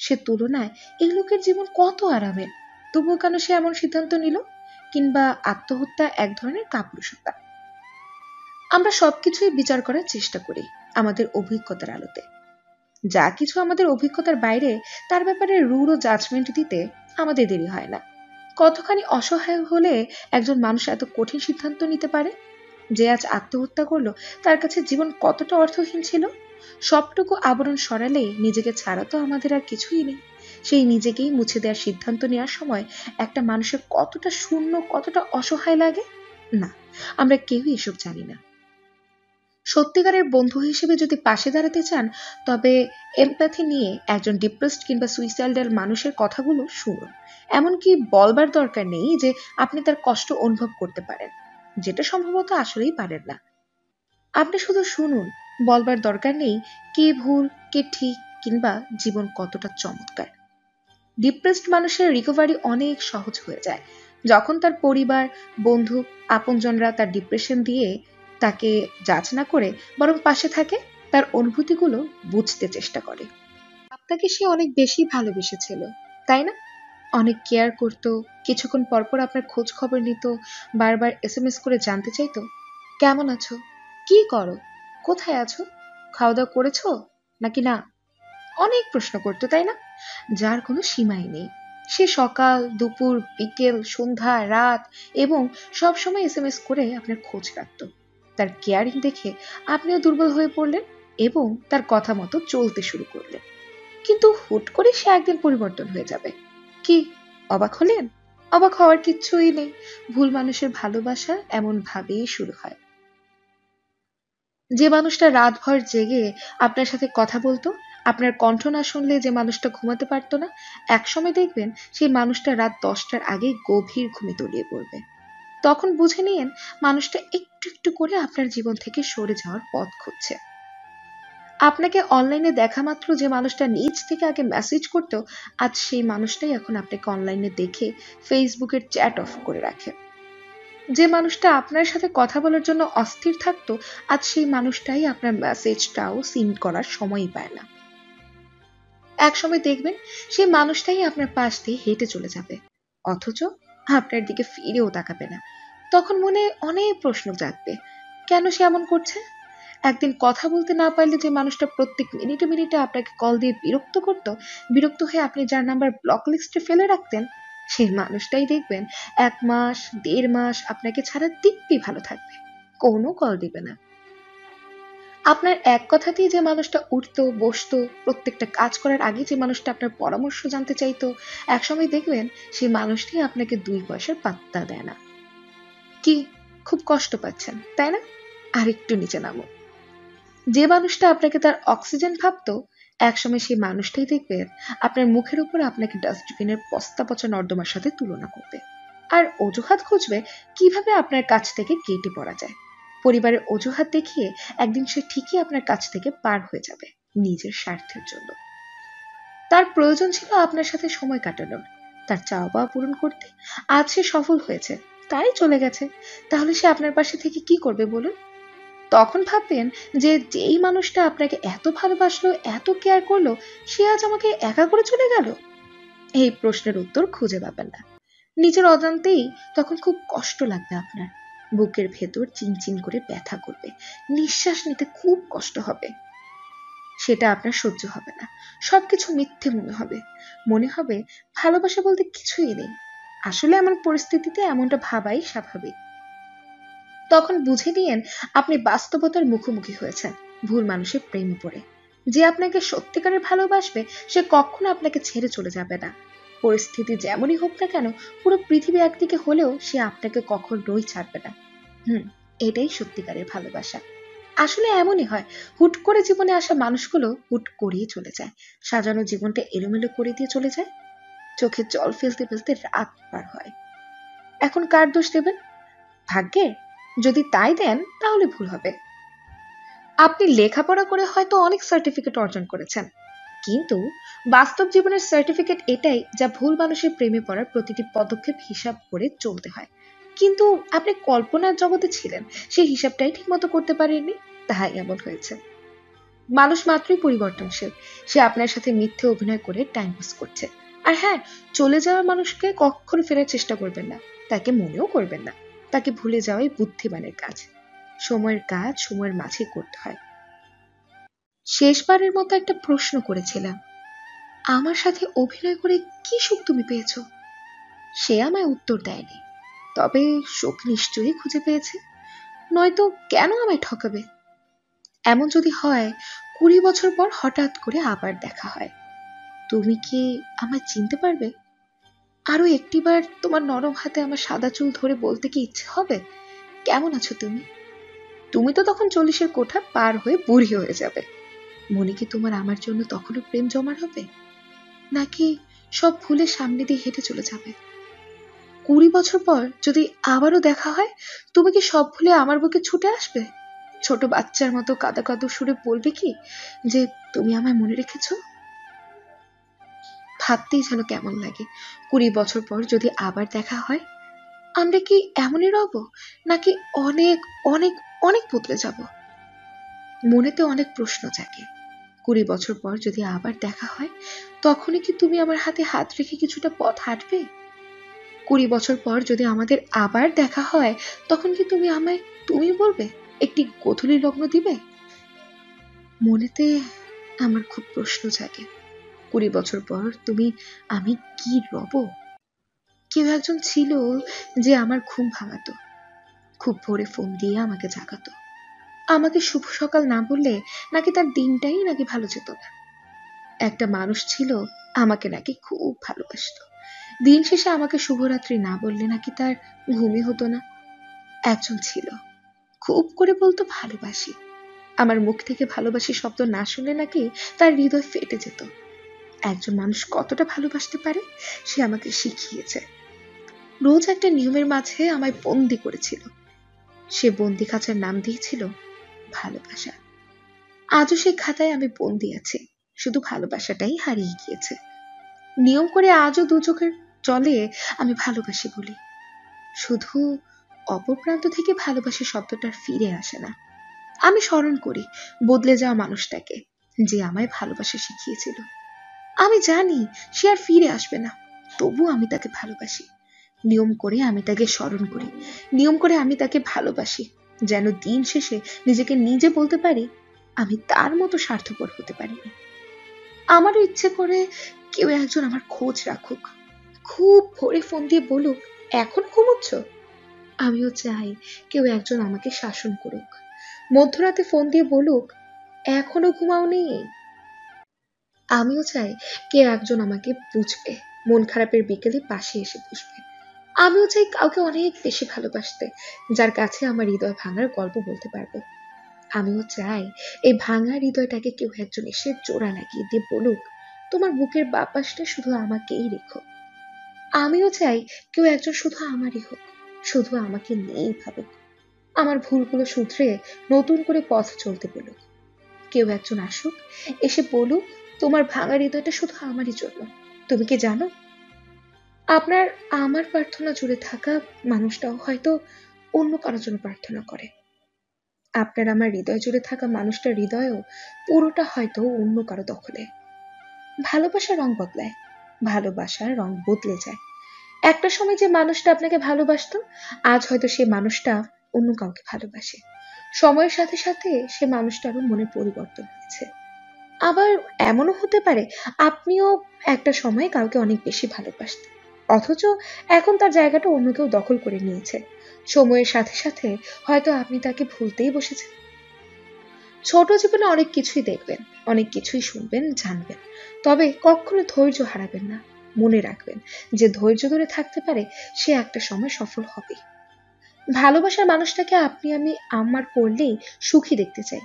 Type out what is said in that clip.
সে তুলনায় এই লোকের জীবন কত আরামের, তবুও কেন সে এমন সিদ্ধান্ত নিল? কিংবা আত্মহত্যা এক ধরনের কাপুরুষতা। আমরা সবকিছুই বিচার করার চেষ্টা করি আমাদের অভিজ্ঞতার আলোতে। যা কিছু আমাদের অভিজ্ঞতার বাইরে, তার ব্যাপারে রূঢ় জাজমেন্ট দিতে আমাদের দেরি হয় না। কতখানি অসহায় হলে একজন মানুষ এত কঠিন সিদ্ধান্ত নিতে পারে? যে আজ আত্মহত্যা করলো, তার কাছে জীবন কতটা অর্থহীন ছিল। সবটুকু আবরণ সরালে নিজেকে ছাড়া তো আমাদের আর কিছুই নেই। সেই নিজেকেই মুছে দেওয়ার সিদ্ধান্ত নেওয়ার সময় একটা মানুষের কতটা শূন্য, কতটা অসহায় লাগে, না, আমরা কেউই এসব জানি না। সত্যিকারের বন্ধু হিসেবে যদি পাশে দাঁড়াতে চান, তবে এমপ্যাথি নিয়ে একজন ডিপ্রেসড কিংবা সুইসাইডাল মানুষের কথাগুলো শুনুন। এমনকি বলবার দরকার নেই যে আপনি তার কষ্ট অনুভব করতে পারেন, যেটা সম্ভবত আসলেই পারেন না। আপনি শুধু শুনুন, বলবার দরকার নেই কে ভুল, কে ঠিক, কিংবা জীবন কতটা চমৎকার। ডিপ্রেসড মানুষের রিকভারি অনেক সহজ হয়ে যায় যখন তার পরিবার, বন্ধু, আপনজনরা তার ডিপ্রেশন দিয়ে তাকে জাজ না করে বরং পাশে থাকে, তার অনুভূতিগুলো বুঝতে চেষ্টা করে। আপনাকে সে অনেক বেশি ভালোবেসেছিল, তাই না? অনেক কেয়ার করতো, কিছুক্ষণ পরপর আপনার খোঁজ খবর নিত, বারবার এসএমএস করে জানতে চাইতো কেমন আছো, কি করো, কোথায় আছো, খাওয়া দাওয়া করেছো নাকি না, অনেক প্রশ্ন করতো, তাই না? যার কোনো সীমাই নেই। সে সকাল, দুপুর, বিকেল, সন্ধ্যা, রাত এবং সব সময় এসএমএস করে আপনার খোঁজ রাখত। তার কেয়ারিং দেখে আপনিও দুর্বল হয়ে পড়লেন এবং তার কথা মতো চলতে শুরু করলেন। কিন্তু হুট করে সে একদিন পরিবর্তন হয়ে যাবে। কি অবাক হলেন? অবাক হওয়ার কিচ্ছুই নেই। ভুল মানুষের ভালোবাসা এমন ভাবেই শুরু হয়। যে মানুষটা রাতভর জেগে আপনার সাথে কথা বলতো, আপনার কণ্ঠ না শুনলে যে মানুষটা ঘুমাতে পারতো না, একসময় দেখবেন সেই মানুষটা রাত 10টার আগে গভীর ঘুমে তলিয়ে পড়বে। তখন বুঝে নিয়েন মানুষটা একটু একটু করে আপনার জীবন থেকে সরে যাওয়ার পথ খুঁজছে। আপনাকে অনলাইনে দেখা মাত্র যে মানুষটা নিজ থেকে আগে মেসেজ করতো, আজ সেই মানুষটাই এখন আপনাকে অনলাইনে দেখে ফেসবুকের চ্যাট অফ করে রাখে। যে মানুষটা আপনার সাথে কথা বলার জন্য অস্থির থাকতো, আজ সেই মানুষটাই আপনার মেসেজটাও সিন করার সময়ই পায় না। একসময় দেখবেন সেই মানুষটাই আপনার পাশ দিয়ে হেঁটে চলে যাবে, অথচ আপনার দিকে ফিরেও তাকাবে না। তখন মনে অনেক প্রশ্ন জাগবে, কেন সে এমন করছে? একদিন কথা বলতে না পারলে যে মানুষটা প্রত্যেক মিনিটে মিনিটে আপনাকে কল দিয়ে বিরক্ত করত, বিরক্ত হয়ে আপনি যার নাম্বার ব্লক লিস্টে ফেলে রাখতেন, সেই মানুষটাই দেখবেন 1 মাস, 1.5 মাস আপনাকে ছাড়া দিব্যি ভালো থাকবে, কোনো কল দিবে না। আপনার এক কথাতেই যে মানুষটা উঠতো, বসতো, প্রত্যেকটা কাজ করার আগে যে মানুষটা আপনার পরামর্শ জানতে চাইতো, একসময় দেখবেন সেই মানুষটি আপনাকে 2 পয়সার পাত্তা দেয় না। কি খুব কষ্ট পাচ্ছেন, তাই না? আরেকটু নিচে নামো। যে মানুষটা আপনাকে তার অক্সিজেন ভাবতো, একসময় সেই মানুষটাই দেখবেন আপনার মুখের উপর আপনাকে ডাস্টবিনের বস্তা পচা নর্দমার সাথে তুলনা করবে আর অজুহাত খুঁজবে কিভাবে আপনার কাছ থেকে কেটে পড়া যায়। পরিবারের অজুহাত দেখিয়ে একদিন সে ঠিকই আপনার কাছ থেকে পার হয়ে যাবে নিজের স্বার্থের জন্য। তার প্রয়োজন ছিল আপনার সাথে সময় কাটানোর, তার চাওয়া পাওয়া পূরণ করতে। আজ সে সফল হয়েছে, তাই চলে গেছে। তাহলে সে আপনার পাশে থেকে কি করবে বলুন? তখন ভাববেন যে যেই মানুষটা আপনাকে এত ভালোবাসলো, এত কেয়ার করলো, সে আজ আমাকে একা করে চলে গেল। এই প্রশ্নের উত্তর খুঁজে পাবেন না। নিজের অজান্তেই তখন খুব কষ্ট লাগবে আপনার, বুকের ভেতর চিনচিন করে ব্যথা করবে, নিঃশ্বাস নিতে খুব কষ্ট হবে। সেটা আপনার সহ্য হবে না, সবকিছু মিথ্যে মনে হবে। মনে হবে ভালোবাসা বলতে কিছুই নেই। আসলে এমন পরিস্থিতিতে এমনটা ভাবাই স্বাভাবিক। তখন বুঝে নিয়েন আপনি বাস্তবতার মুখোমুখি হয়েছেন, ভুল মানুষের প্রেমে পড়ে। যে আপনাকে সত্যিকারের ভালোবাসবে সে কখনো আপনাকে ছেড়ে চলে যাবে না। পরিস্থিতি যেমনই হোক না কেন, পুরো পৃথিবী একদিকে হলেও সে আপনাকে কখনোই ছাড়বে না। এটাই সত্যিকারের ভালোবাসা। আসলে এমনই হয়, হুট করে জীবনে আসা মানুষগুলো হুট করেই চলে যায়, সাজানো জীবনটা এলোমেলো করে দিয়ে চলে যায়। চোখে জল ফেলতে ফেলতে রাত পার হয়। এখন কার দোষ দেবেন? ভাগ্যে? যদি তাই দেন তাহলে ভুল হবে। আপনি লেখাপড়া করে হয়তো অনেক সার্টিফিকেট অর্জন করেছেন, কিন্তু বাস্তব জীবনের সার্টিফিকেট এটাই যা ভুল মানুষের প্রেমে পড়ার প্রতিটি পদক্ষেপ হিসাব করে চলতে হয়। কিন্তু আপনি কল্পনার জগতে ছিলেন, সেই হিসাবটাই ঠিক মতো করতে পারেননি, তাই এমন হয়েছে। মানুষ মাত্রই পরিবর্তনশীল। সে আপনার সাথে মিথ্যে অভিনয় করে টাইম পাস করছে। আর হ্যাঁ, চলে যাওয়া মানুষকে কখনো ফেরার চেষ্টা করবেন না, তাকে মনেও করবেন না। তাকে ভুলে যাওয়াই বুদ্ধিমানের কাজ। সময়ের কাজ সময়ের মাঝে করতে হয়। শেষবারের মতো একটা প্রশ্ন করেছিলাম, আমার সাথে অভিনয় করে কি সুখ তুমি পেয়েছো? সে আমায় উত্তর দেয়নি। তবে সুখ নিশ্চয়ই খুঁজে পেয়েছে, নয়তো কেন আমায় ঠকাবে? এমন যদি হয় 20 বছর পর হঠাৎ করে আবার দেখা হয়, তুমি কি আমায় চিনতে পারবে? আরো একটিবার তোমার নরম হাতে আমার সাদা চুল ধরে বলতে কি ইচ্ছে হবে, কেমন আছো তুমি? তুমি তো তখন 40-এর কোঠা পার হয়ে বুড়ি হয়ে যাবে। মনে কি তোমার আমার জন্য তখনও প্রেম জমার হবে, নাকি সব ভুলে সামনে দিয়ে হেঁটে চলে যাবে? 20 বছর পর যদি আবারও দেখা হয়, তুমি কি সব ভুলে আমার বুকে ছুটে আসবে? ছোট বাচ্চার মতো কাঁদো কাঁদো সুরে বলবে কি যে তুমি আমায় মনে রেখেছো? ভাবতেই যেন কেমন লাগে। 20 বছর পর যদি আবার দেখা হয়, আমরা কি এমনই রব, নাকি অনেক অনেক অনেক বদলে যাব? মনেতে অনেক প্রশ্ন জাগে। 20 বছর পর যদি আবার দেখা হয়, তখনই কি তুমি আমার হাতে হাত রেখে কিছুটা পথ হাঁটবে? 20 বছর পর যদি আমাদের আবার দেখা হয়, তখন কি তুমি আমায় তুমি বলবে, একটি গোধূলি লগ্ন দিবে? মনেতে আমার খুব প্রশ্ন জাগে। 20 বছর পর তুমি আমি কি রব? কেউ একজন ছিল যে আমার ঘুম ভাঙাতো, খুব ভোরে ফোন দিয়ে আমাকে জাগাতো। আমাকে শুভ সকাল না বললে নাকি তার দিনটাই নাকি ভালো যেত না। একটা মানুষ ছিল আমাকে নাকি খুব ভালোবাসতো, দিন শেষে আমাকে শুভরাত্রি না বললে নাকি তার ঘুমই হতো না। একজন ছিল খুব করে বলতো ভালোবাসি, আমার মুখ থেকে ভালোবাসি শব্দ না শুনলে নাকি তার হৃদয় ফেটে যেত। একজন মানুষ কতটা ভালোবাসতে পারে সে আমাকে শিখিয়েছে। রোজ একটা নিয়মের মাঝে আমায় বন্দি করেছিল। সে বন্দি খাঁচার নাম দিয়েছিল ভালোবাসা। আজও সেই খাতায় আমি বন্দি আছি, শুধু ভালোবাসাটাই হারিয়ে গিয়েছে। নিয়ম করে আজও দু চোখের জলে আমি ভালোবাসি বলি, শুধু অপর প্রান্ত থেকে ভালোবাসি শব্দটা ফিরে আসে না। আমি স্মরণ করি বদলে যাওয়া মানুষটাকে, যে আমায় ভালোবাসা শিখিয়েছিল। আমি জানি সে আর ফিরে আসবে না, তবু আমি তাকে ভালোবাসি। নিয়ম করে আমি তাকে স্মরণ করি, নিয়ম করে আমি তাকে ভালোবাসি, যেন দিন শেষে নিজেকে নিজে বলতে পারি আমি তার মতো স্বার্থপর হতে পারিনি। আমারও ইচ্ছে করে কেউ একজন আমার খোঁজ রাখুক, খুব ভোরে ফোন দিয়ে বলুক এখন ঘুমোচ্ছ। আমিও চাই কেউ একজন আমাকে শাসন করুক, মধ্যরাতে ফোন দিয়ে বলুক এখনো ঘুমাওনি। আমিও চাই কেউ একজন আমাকে বুঝবে, মন খারাপের বিকেলে পাশে এসে বসবে। আমিও চাই কাউকে অনেক বেশি ভালোবাসতে, যার কাছে আমার হৃদয় ভাঙার গল্প বলতে পারবো। আমিও চাই এই ভাঙা হৃদয়টাকে কেউ একজন এসে জোড়া লাগিয়ে দিয়ে বলুক তোমার বুকের বাপাসটা শুধু আমাকেই রেখো। আমিও চাই কেউ একজন শুধু আমারই হোক, শুধু আমাকে নিয়েই ভাবুক, আমার ভুলগুলো শুধরে নতুন করে পথ চলতে বলুক। কেউ একজন আসুক, এসে বলুক তোমার ভাঙা হৃদয়টা শুধু আমারই জন্য। তুমি কি জানো, আপনার আমার প্রার্থনা জুড়ে থাকা মানুষটাও হয়তো অন্য কারোর জন্য প্রার্থনা করে। আপনার আমার হৃদয় জুড়ে থাকা মানুষটার হৃদয়ও পুরোটা হয়তো অন্য কারো দখলে। ভালোবাসার রং বদলায়, ভালোবাসার রং বদলে যায়। একটা সময় যে মানুষটা আপনাকে ভালোবাসতো, আজ হয়তো সে মানুষটা অন্য কাউকে ভালোবাসে। সময়ের সাথে সাথে সে মানুষটারও মনে পরিবর্তন হয়েছে। আবার এমনও হতে পারে আপনিও একটা সময় কাউকে অনেক বেশি ভালোবাসতেন, অথচ এখন তার জায়গাটা অন্য কেউ দখল করে নিয়েছে। সময়ের সাথে সাথে হয়তো আপনি তাকে ভুলতেই বসেছেন। ছোট জীবনে অনেক কিছুই দেখবেন, অনেক কিছুই শুনবেন, জানবেন, তবে কখনো ধৈর্য হারাবেন না। মনে রাখবেন যে ধৈর্য ধরে থাকতে পারে সে একটা সময় সফল হবে। ভালোবাসার মানুষটাকে আপনি আমি আমার করলেই সুখী দেখতে চাই,